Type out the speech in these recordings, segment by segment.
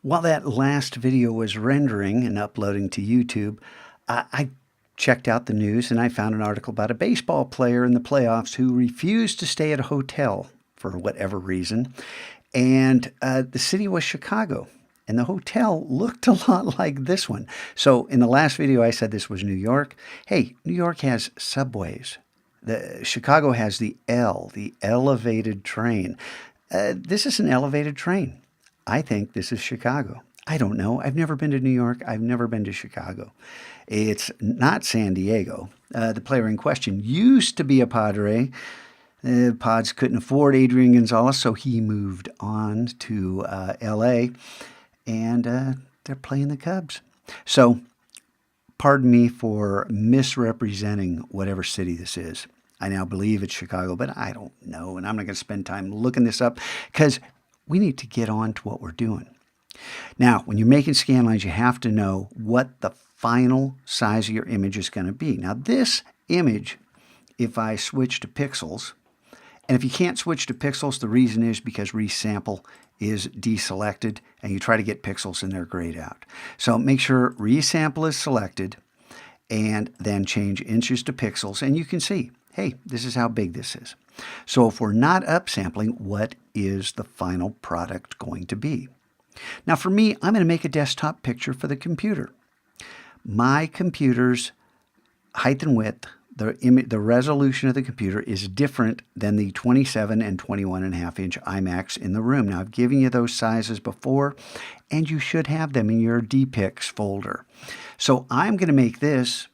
While that last video was rendering and uploading to YouTube, I checked out the news and I found an article about a baseball player in the playoffs who refused to stay at a hotel for whatever reason. And the city was Chicago. And the hotel looked a lot like this one. So in the last video, I said this was New York. Hey, New York has subways. Chicago has the elevated train. This is an elevated train. I think this is Chicago. I don't know. I've never been to New York. I've never been to Chicago. It's not San Diego. The player in question used to be a Padre. The Pods couldn't afford Adrian Gonzalez, so he moved on to L.A., and they're playing the Cubs. So pardon me for misrepresenting whatever city this is. I now believe it's Chicago, but I don't know, and I'm not going to spend time looking this up because we need to get on to what we're doing. Now, when you're making scan lines, you have to know what the final size of your image is going to be. Now, this image, if I switch to pixels, and if you can't switch to pixels, the reason is because resample is deselected, and you try to get pixels and they're grayed out. So make sure resample is selected, and then change inches to pixels, and you can see, hey, this is how big this is. So if we're not upsampling, what is the final product going to be? Now for me, I'm going to make a desktop picture for the computer. My computer's height and width, the resolution of the computer is different than the 27 and 21.5 inch iMacs in the room. Now I've given you those sizes before, and you should have them in your DPICs folder. So I'm going to make this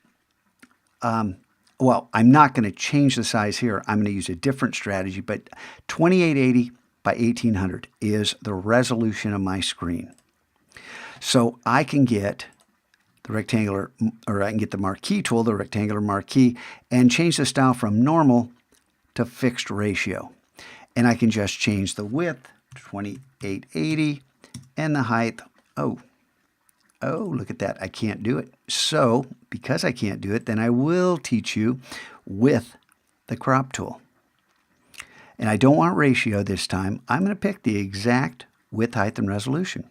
well, I'm not going to change the size here. I'm going to use a different strategy, but 2880 by 1800 is the resolution of my screen. So I can get the rectangular, or I can get the Marquee tool, the rectangular Marquee, and change the style from normal to fixed ratio. And I can just change the width to 2880 and the height, oh, look at that. I can't do it. So because I can't do it, then I will teach you with the crop tool. And I don't want ratio this time. I'm going to pick the exact width, height, and resolution.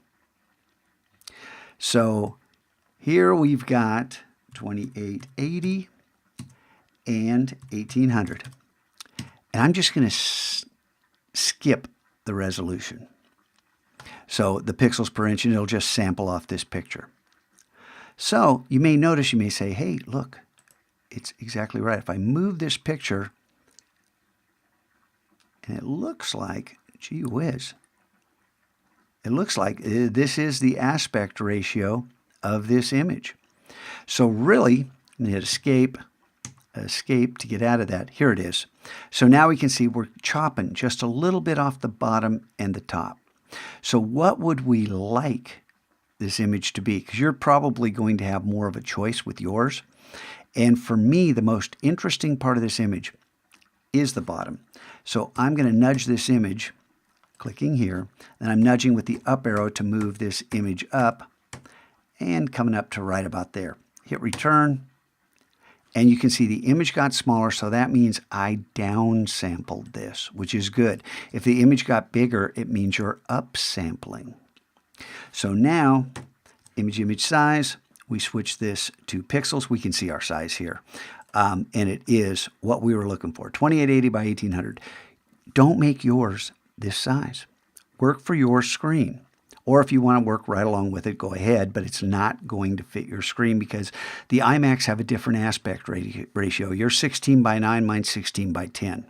So here we've got 2880 and 1800. And I'm just going to skip the resolution. So the pixels per inch, and it'll just sample off this picture. So you may notice, you may say, hey, look, it's exactly right. If I move this picture, and it looks like, gee whiz, it looks like this is the aspect ratio of this image. So really, I'm going to hit escape to get out of that. Here it is. So now we can see we're chopping just a little bit off the bottom and the top. So what would we like this image to be? Because you're probably going to have more of a choice with yours. And for me, the most interesting part of this image is the bottom. So I'm going to nudge this image, clicking here, and I'm nudging with the up arrow to move this image up and coming up to right about there. Hit return. And you can see the image got smaller, so that means I downsampled this, which is good. If the image got bigger, it means you're upsampling. So now, image size, we switch this to pixels. We can see our size here. And it is what we were looking for, 2880 by 1800. Don't make yours this size. Work for your screen. Or if you want to work right along with it, go ahead, but it's not going to fit your screen because the iMacs have a different aspect ratio. You're 16 by 9, mine's 16 by 10.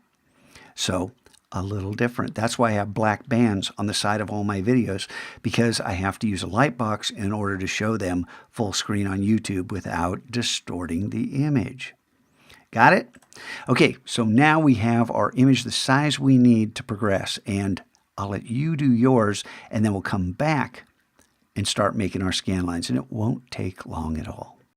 So a little different. That's why I have black bands on the side of all my videos, because I have to use a light box in order to show them full screen on YouTube without distorting the image. Got it? Okay, so now we have our image the size we need to progress, and I'll let you do yours, and then we'll come back and start making our scan lines, and it won't take long at all.